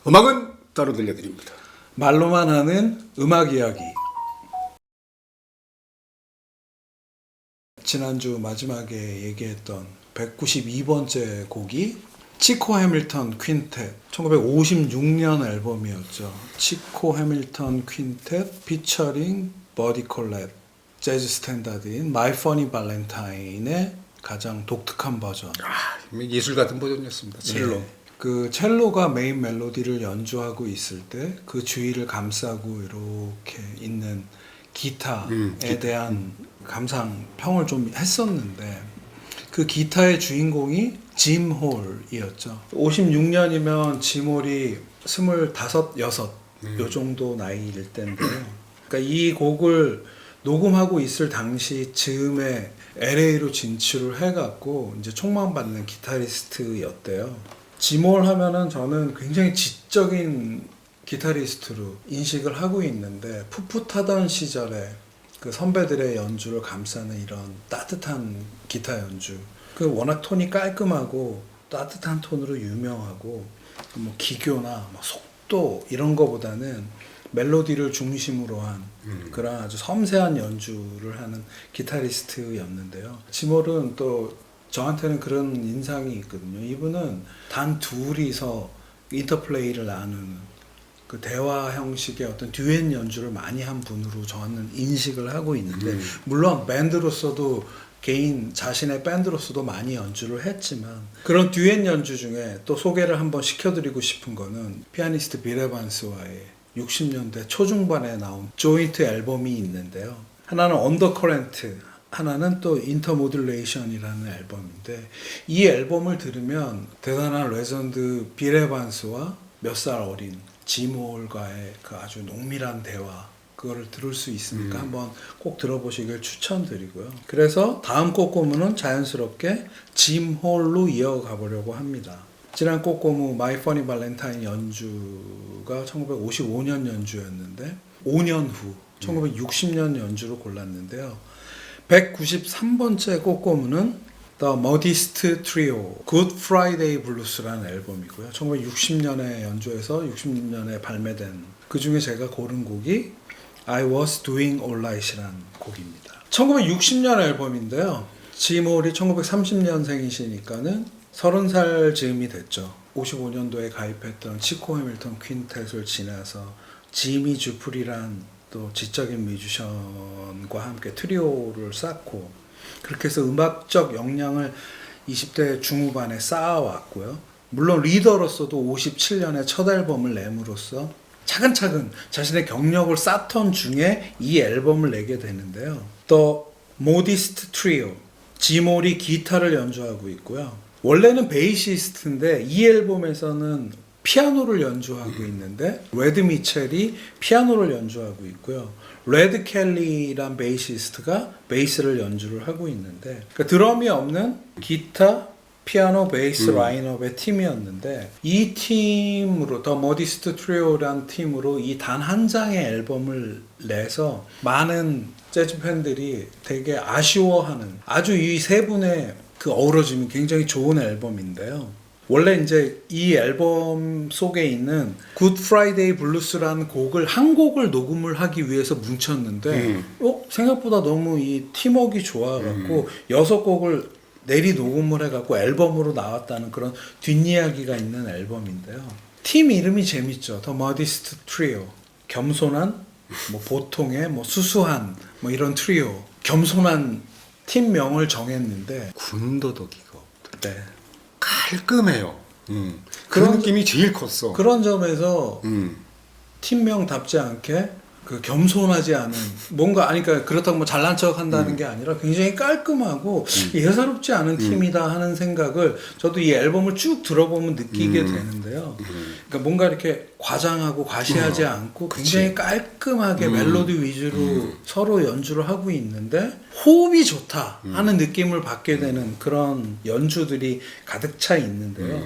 음악은 따로 들려드립니다. 말로만 하는 음악 이야기. 지난주 마지막에 얘기했던 192번째 곡이 치코 해밀턴 퀸텟 1956년 앨범이었죠. 치코 해밀턴 퀸텟 피처링 버디 콜렛 재즈 스탠다드인 My Funny Valentine의 가장 독특한 버전. 예술 같은 버전이었습니다. 첼로. 예. 그 첼로가 메인 멜로디를 연주하고 있을 때 그 주위를 감싸고 이렇게 있는 기타에 대한 감상평을 좀 했었는데 그 기타의 주인공이 짐 홀이었죠. 56년이면 짐 홀이 25, 6 요 정도 나이일 때인데요. 그러니까 이 곡을 녹음하고 있을 당시 즈음에 LA로 진출을 해갖고 이제 촉망받는 기타리스트였대요. 지몰 하면은 저는 굉장히 지적인 기타리스트로 인식을 하고 있는데 풋풋하던 시절에 그 선배들의 연주를 감싸는 이런 따뜻한 기타 연주. 그 워낙 톤이 깔끔하고 따뜻한 톤으로 유명하고 뭐 기교나 뭐 속도 이런 거보다는 멜로디를 중심으로 한 그런 아주 섬세한 연주를 하는 기타리스트였는데요. 지몰은 또 저한테는 그런 인상이 있거든요. 이분은 단 둘이서 인터플레이를 나누는 그 대화 형식의 어떤 듀엣 연주를 많이 한 분으로 저는 인식을 하고 있는데 물론 밴드로서도 개인 자신의 밴드로서도 많이 연주를 했지만 그런 듀엣 연주 중에 또 소개를 한번 시켜드리고 싶은 거는 피아니스트 빌 에반스와의 60년대 초중반에 나온 조인트 앨범이 있는데요. 하나는 언더커런트, 하나는 또 인터모듈레이션이라는 앨범인데 이 앨범을 들으면 대단한 레전드 빌 에반스와 몇 살 어린 짐 홀과의 그 아주 농밀한 대화 그거를 들을 수 있으니까 한번 꼭 들어보시길 추천드리고요. 그래서 다음 꽃고무는 자연스럽게 짐 홀로 이어가 보려고 합니다. 지난 꽃고무 My Funny Valentine 연주가 1955년 연주였는데 5년 후 1960년 연주로 골랐는데요. 193번째 꽃고무는 The Modest Trio Good Friday Blues라는 앨범이고요. 1960년에 연주해서 60년에 발매된 그 중에 제가 고른 곡이 I Was Doing Alright이라는 곡입니다. 1960년 앨범인데요. 짐 홀이 1930년생이시니까는 30살 즈음이 됐죠. 55년도에 가입했던 치코 해밀턴 퀸텟을 지나서 지미 주프리란 또 지적인 뮤지션과 함께 트리오를 쌓고 그렇게 해서 음악적 역량을 20대 중후반에 쌓아왔고요. 물론 리더로서도 57년에 첫 앨범을 내므로써 차근차근 자신의 경력을 쌓던 중에 이 앨범을 내게 되는데요. The Modest Trio, 짐 홀이 기타를 연주하고 있고요. 원래는 베이시스트인데 이 앨범에서는 피아노를 연주하고 있는데 레드 미첼이 피아노를 연주하고 있고요. 레드 켈리란 베이시스트가 베이스를 연주를 하고 있는데 그러니까 드럼이 없는 기타, 피아노, 베이스 라인업의 팀이었는데 이 팀으로 더 머디스트 트리오란 팀으로 이 단 한 장의 앨범을 내서 많은 재즈 팬들이 되게 아쉬워하는 아주 이 세 분의 그 어우러짐이 굉장히 좋은 앨범인데요. 원래 이제 이 앨범 속에 있는 Good Friday Blues라는 곡을 한 곡을 녹음을 하기 위해서 뭉쳤는데 생각보다 너무 이 팀워크가 좋아갖고 6곡을 내리 녹음을 해갖고 앨범으로 나왔다는 그런 뒷이야기가 있는 앨범인데요. 팀 이름이 재밌죠. The Modest Trio. 겸손한, 뭐 보통의, 뭐 수수한, 뭐 이런 트리오. 겸손한 팀명을 정했는데 군더더기가 없다. 네. 깔끔해요. 그런 느낌이 제일 컸어. 그런 점에서 팀명답지 않게 그 겸손하지 않은 뭔가 아니까 그렇다고 뭐 잘난 척 한다는 게 아니라 굉장히 깔끔하고 예사롭지 않은 팀이다 하는 생각을 저도 이 앨범을 쭉 들어보면 느끼게 되는데요. 그러니까 뭔가 이렇게 과장하고 과시하지 않고 굉장히 깔끔하게 멜로디 위주로 서로 연주를 하고 있는데 호흡이 좋다 하는 느낌을 받게 되는 그런 연주들이 가득 차 있는데요.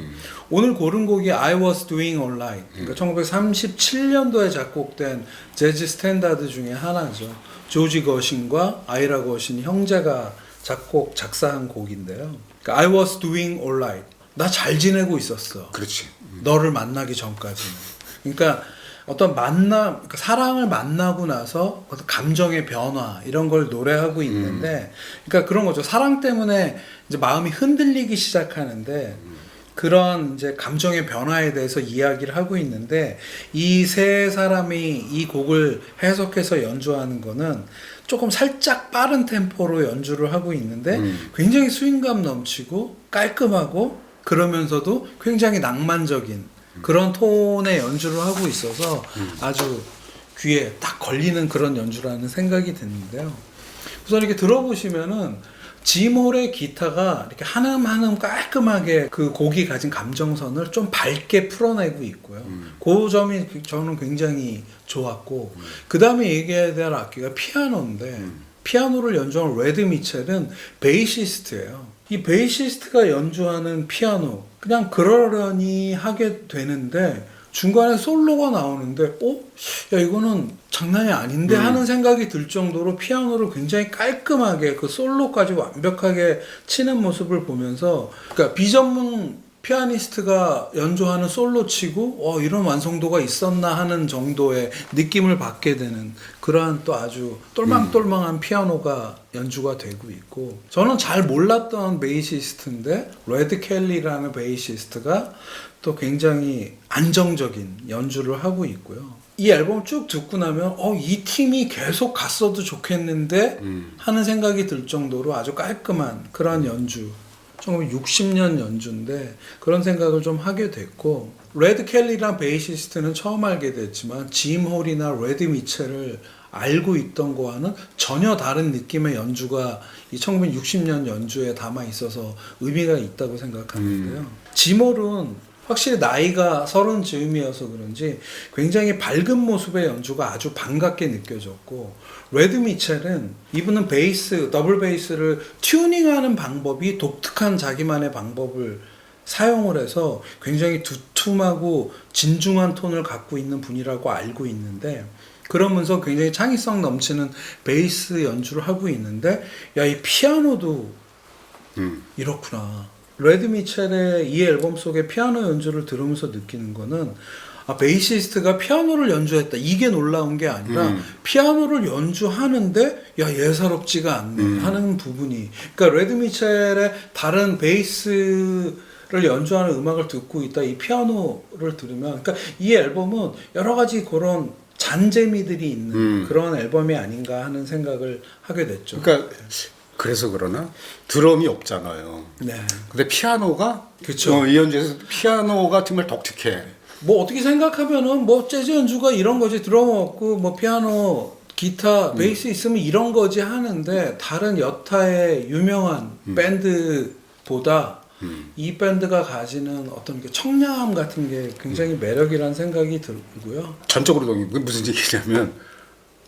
오늘 고른 곡이 I Was Doing Alright. 그러니까 1937년도에 작곡된 재즈 스탠다드 중에 하나죠. 조지 거신과 아이라 거신 형제가 작곡 작사한 곡인데요. 그러니까 I Was Doing Alright. 나 잘 지내고 있었어. 그렇지. 너를 만나기 전까지는. 그러니까 어떤 그러니까 사랑을 만나고 나서 어떤 감정의 변화 이런 걸 노래하고 있는데, 그러니까 그런 거죠. 사랑 때문에 이제 마음이 흔들리기 시작하는데 그런 이제 감정의 변화에 대해서 이야기를 하고 있는데, 이 세 사람이 이 곡을 해석해서 연주하는 거는 조금 살짝 빠른 템포로 연주를 하고 있는데 굉장히 스윙감 넘치고 깔끔하고 그러면서도 굉장히 낭만적인 그런 톤의 연주를 하고 있어서 아주 귀에 딱 걸리는 그런 연주라는 생각이 드는데요. 우선 이렇게 들어보시면은 지몰의 기타가 이렇게 한음 깔끔하게 그 곡이 가진 감정선을 좀 밝게 풀어내고 있고요. 그 점이 저는 굉장히 좋았고, 그 다음에 얘기해야 될 악기가 피아노인데, 피아노를 연주하는 레드 미첼은 베이시스트예요. 이 베이시스트가 연주하는 피아노, 그냥 그러려니 하게 되는데 중간에 솔로가 나오는데 야 이거는 장난이 아닌데 하는 생각이 들 정도로 피아노를 굉장히 깔끔하게 그 솔로까지 완벽하게 치는 모습을 보면서, 그러니까 비전문 피아니스트가 연주하는 솔로 치고 이런 완성도가 있었나 하는 정도의 느낌을 받게 되는 그러한 또 아주 똘망똘망한 피아노가 연주가 되고 있고, 저는 잘 몰랐던 베이시스트인데 레드 켈리라는 베이시스트가 또 굉장히 안정적인 연주를 하고 있고요. 이 앨범 쭉 듣고 나면 이 팀이 계속 갔어도 좋겠는데 하는 생각이 들 정도로 아주 깔끔한 그런 연주, 1960년 연주인데 그런 생각을 좀 하게 됐고, 레드 켈리랑 베이시스트는 처음 알게 됐지만 짐 홀이나 레드 미첼을 알고 있던 거와는 전혀 다른 느낌의 연주가 이 1960년 연주에 담아 있어서 의미가 있다고 생각하는데요. 짐 홀은 확실히 나이가 30 즈음이어서 그런지 굉장히 밝은 모습의 연주가 아주 반갑게 느껴졌고, 레드 미첼은 이분은 베이스, 더블 베이스를 튜닝하는 방법이 독특한 자기만의 방법을 사용을 해서 굉장히 두툼하고 진중한 톤을 갖고 있는 분이라고 알고 있는데, 그러면서 굉장히 창의성 넘치는 베이스 연주를 하고 있는데, 야, 이 피아노도 이렇구나. 레드 미첼의 이 앨범 속의 피아노 연주를 들으면서 느끼는 거는, 베이시스트가 피아노를 연주했다, 이게 놀라운 게 아니라 피아노를 연주하는데 예사롭지가 않네 하는 부분이, 그러니까 레드 미첼의 다른 베이스를 연주하는 음악을 듣고 있다 이 피아노를 들으면, 그러니까 이 앨범은 여러 가지 그런 잔재미들이 있는 그런 앨범이 아닌가 하는 생각을 하게 됐죠. 그러니까 그래서 그러나 드럼이 없잖아요. 네. 근데 피아노가, 그쵸. 이 연주에서 피아노가 정말 독특해. 뭐 어떻게 생각하면은 뭐 재즈 연주가 이런 거지, 드럼 없고 뭐 피아노, 기타, 베이스 있으면 이런 거지 하는데, 다른 여타의 유명한 밴드보다 이 밴드가 가지는 어떤 청량함 같은 게 굉장히 매력이라는 생각이 들고요. 전적으로 동의. 그게 무슨 얘기냐면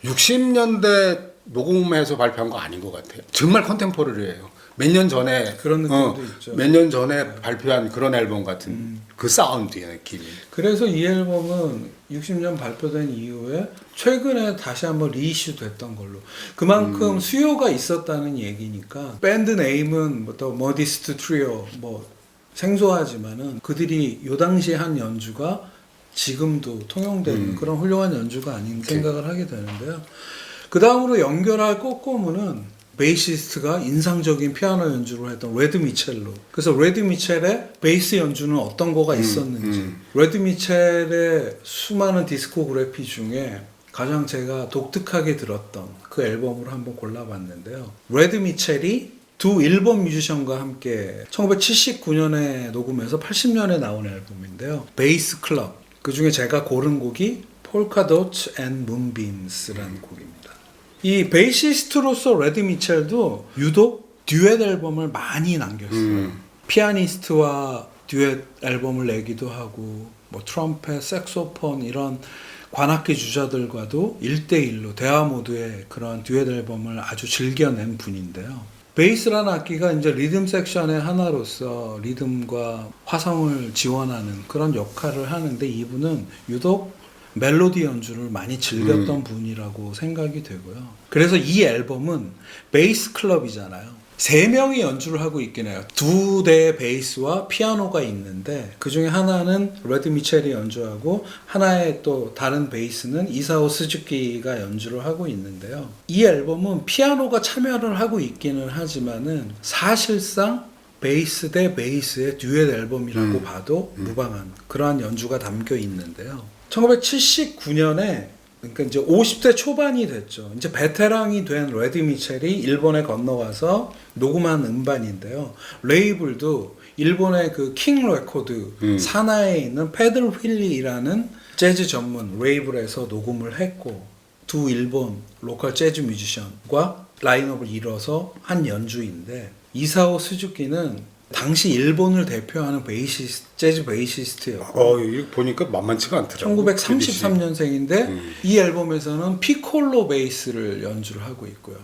60년대 녹음해서 발표한 거 아닌 것 같아요. 정말 컨템포러리예요. 몇 년 전에 그런 느낌도 있죠. 몇 년 전에 발표한 그런 앨범 같은 그 사운드의 느낌이. 그래서 이 앨범은 60년 발표된 이후에 최근에 다시 한번 리이슈 됐던 걸로, 그만큼 수요가 있었다는 얘기니까. 밴드 네임은 또 머디스트 트리오, 뭐 생소하지만은 그들이 요 당시에 한 연주가 지금도 통용되는 그런 훌륭한 연주가 아닌 생각을 하게 되는데요. 그 다음으로 연결할 꼬꼬무는 베이시스트가 인상적인 피아노 연주를 했던 레드 미첼로. 그래서 레드 미첼의 베이스 연주는 어떤 거가 있었는지, 레드 미첼의 수많은 디스코그래피 중에 가장 제가 독특하게 들었던 그 앨범으로 한번 골라봤는데요. 레드 미첼이 두 일본 뮤지션과 함께 1979년에 녹음해서 80년에 나온 앨범인데요. 베이스 클럽. 그 중에 제가 고른 곡이 폴카도츠 앤 문빔스라는 곡입니다. 이 베이시스트로서 레드 미첼도 유독 듀엣 앨범을 많이 남겼어요. 피아니스트와 듀엣 앨범을 내기도 하고, 뭐 트럼펫, 색소폰 이런 관악기 주자들과도 1대1로 대화 모드의 그런 듀엣 앨범을 아주 즐겨낸 분인데요. 베이스라는 악기가 이제 리듬 섹션의 하나로서 리듬과 화성을 지원하는 그런 역할을 하는데, 이분은 유독 멜로디 연주를 많이 즐겼던 분이라고 생각이 되고요. 그래서 이 앨범은 베이스 클럽이잖아요. 3명이 연주를 하고 있긴 해요. 2대의 베이스와 피아노가 있는데 그 중에 하나는 레드 미첼이 연주하고 하나의 또 다른 베이스는 이사오 스즈키가 연주를 하고 있는데요. 이 앨범은 피아노가 참여를 하고 있기는 하지만은 사실상 베이스 대 베이스의 듀엣 앨범이라고 봐도 무방한 그러한 연주가 담겨 있는데요. 1979년에 그러니까 이제 50대 초반이 됐죠. 이제 베테랑이 된 레디 미첼이 일본에 건너와서 녹음한 음반인데요. 레이블도 일본의 그 킹 레코드 산하에 있는 패들 휠리라는 재즈 전문 레이블에서 녹음을 했고 두 일본 로컬 재즈 뮤지션과 라인업을 이뤄서 한 연주인데 이사오 스즈키는 당시 일본을 대표하는 재즈 베이시스트였고 이거 보니까 만만치가 않더라고요. 1933년생인데 이 앨범에서는 피콜로 베이스를 연주를 하고 있고요.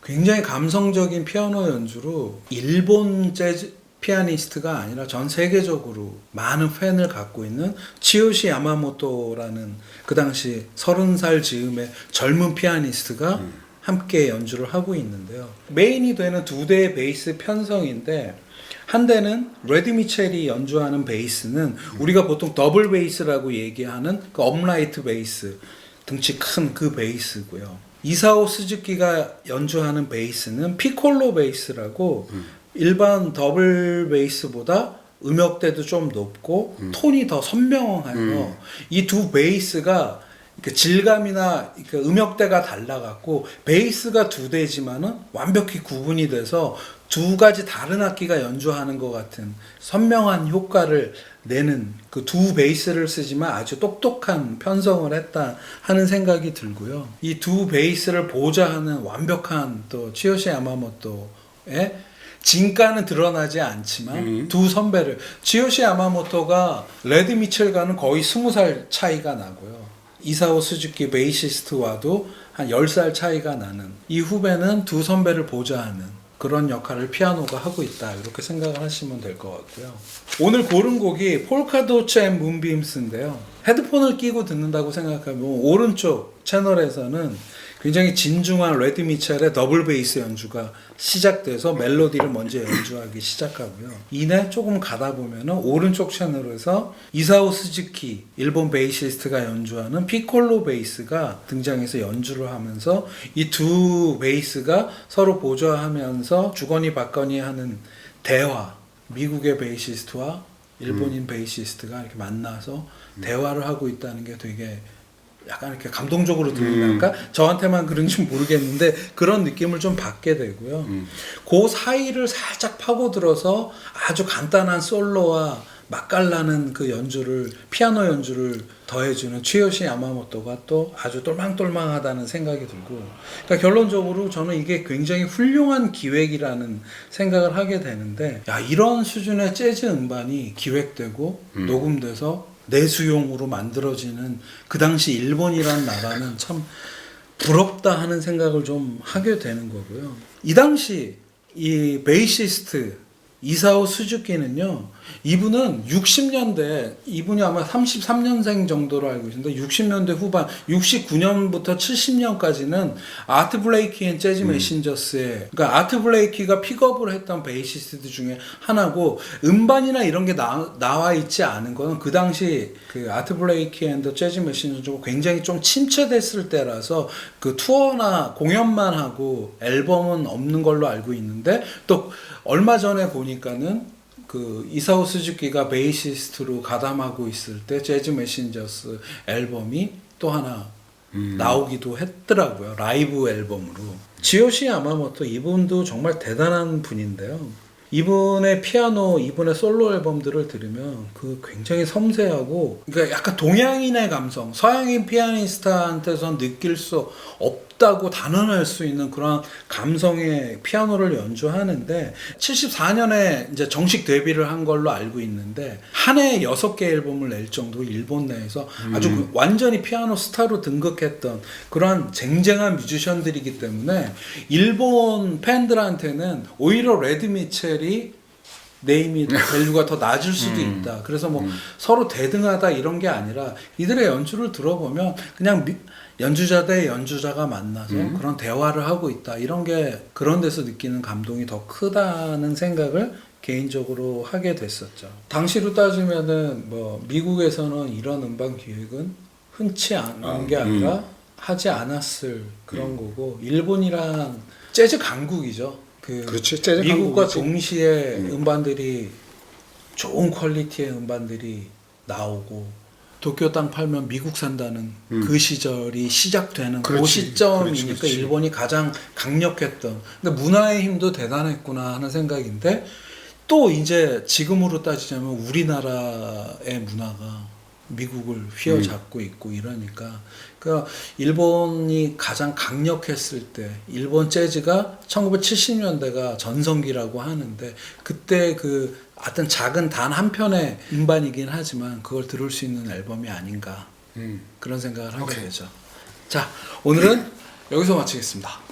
굉장히 감성적인 피아노 연주로 일본 재즈 피아니스트가 아니라 전 세계적으로 많은 팬을 갖고 있는 치요시 야마모토라는 그 당시 30살 즈음의 젊은 피아니스트가 함께 연주를 하고 있는데요. 메인이 되는 2대의 베이스 편성인데 한 대는 레디 미첼이 연주하는 베이스는 우리가 보통 더블 베이스라고 얘기하는 그 업라이트 베이스, 등치 큰 그 베이스고요. 이사오 스즈키가 연주하는 베이스는 피콜로 베이스라고 일반 더블 베이스보다 음역대도 좀 높고 톤이 더 선명해요. 이 두 베이스가 질감이나 음역대가 달라갖고 베이스가 2대지만은 완벽히 구분이 돼서 2가지 다른 악기가 연주하는 것 같은 선명한 효과를 내는 그 2 베이스를 쓰지만 아주 똑똑한 편성을 했다 하는 생각이 들고요. 이 2 베이스를 보좌하는 완벽한 또 치요시 야마모토의 진가는 드러나지 않지만 두 선배를 치요시 야마모토가 레드 미첼과는 거의 20살 차이가 나고요. 이사오 스즈키 베이시스트와도 한 10살 차이가 나는 이 후배는 두 선배를 보좌하는 그런 역할을 피아노가 하고 있다 이렇게 생각을 하시면 될 것 같고요. 오늘 고른 곡이 폴카도츠 앤 문빔스인데요. 헤드폰을 끼고 듣는다고 생각하면 오른쪽 채널에서는 굉장히 진중한 레디 미첼의 더블 베이스 연주가 시작돼서 멜로디를 먼저 연주하기 시작하고요. 이내 조금 가다 보면은 오른쪽 채널에서 이사오 스즈키 일본 베이시스트가 연주하는 피콜로 베이스가 등장해서 연주를 하면서 이 두 베이스가 서로 보조하면서 주거니 받거니 하는 대화, 미국의 베이시스트와 일본인 베이시스트가 이렇게 만나서 대화를 하고 있다는 게 되게 약간 이렇게 감동적으로 들리니까 저한테만 그런지 모르겠는데 그런 느낌을 좀 받게 되고요. 그 사이를 살짝 파고들어서 아주 간단한 솔로와 맛깔나는 그 연주를 피아노 연주를 더해주는 치요시 야마모토가 또 아주 똘망똘망하다는 생각이 들고 그러니까 결론적으로 저는 이게 굉장히 훌륭한 기획이라는 생각을 하게 되는데 야 이런 수준의 재즈 음반이 기획되고 녹음돼서 내수용으로 만들어지는 그 당시 일본이라는 나라는 참 부럽다 하는 생각을 좀 하게 되는 거고요. 이 당시 이 베이시스트 이사오 스즈키는요. 이분은 60년대 이분이 아마 33년생 정도로 알고 있는데 60년대 후반 69년부터 70년까지는 아트 블레이키 앤 재즈 메신저스의 그러니까 아트 블레이키가 픽업을 했던 베이시스트 중에 하나고 음반이나 이런 게 나와 있지 않은 거는 그 당시 그 아트 블레이키 앤 재즈 메신저스가 굉장히 좀 침체됐을 때라서 그 투어나 공연만 하고 앨범은 없는 걸로 알고 있는데 또 얼마 전에 보니까는 그 이사오 스즈키가 베이시스트로 가담하고 있을 때 재즈 메신저스 앨범이 또 하나 나오기도 했더라고요. 라이브 앨범으로. 지요시 야마모토 이분도 정말 대단한 분인데요. 이분의 피아노, 이분의 솔로 앨범들을 들으면 그 굉장히 섬세하고 그러니까 약간 동양인의 감성, 서양인 피아니스트한테선 느낄 수 없다고 단언할 수 있는 그런 감성의 피아노를 연주하는데 74년에 이제 정식 데뷔를 한 걸로 알고 있는데 한 해에 6개 앨범을 낼 정도로 일본 내에서 아주 완전히 피아노 스타로 등극했던 그런 쟁쟁한 뮤지션들이기 때문에 일본 팬들한테는 오히려 레드 미첼이 네임이 밸류가 더 낮을 수도 있다. 그래서 뭐 서로 대등하다 이런 게 아니라 이들의 연주를 들어보면 그냥 연주자 대 연주자가 만나서 그런 대화를 하고 있다. 이런 게 그런 데서 느끼는 감동이 더 크다는 생각을 개인적으로 하게 됐었죠. 당시로 따지면은 뭐 미국에서는 이런 음반 기획은 흔치 않은 게 아니라 하지 않았을 그런 거고 일본이란 재즈 강국이죠. 그렇지, 재즈 미국과 강국이지. 동시에 음반들이 좋은 퀄리티의 음반들이 나오고 도쿄 땅 팔면 미국 산다는 그 시절이 시작되는 그 그렇지, 시점이니까 그렇지. 일본이 가장 강력했던 근데 문화의 힘도 대단했구나 하는 생각인데 또 이제 지금으로 따지자면 우리나라의 문화가 미국을 휘어잡고 있고 이러니까 그러니까 일본이 가장 강력했을 때 일본 재즈가 1970년대가 전성기라고 하는데 그때 그 어떤 작은 단 한 편의 음반이긴 하지만 그걸 들을 수 있는 앨범이 아닌가 그런 생각을 하게 되죠. 자, 오늘은 여기서 마치겠습니다.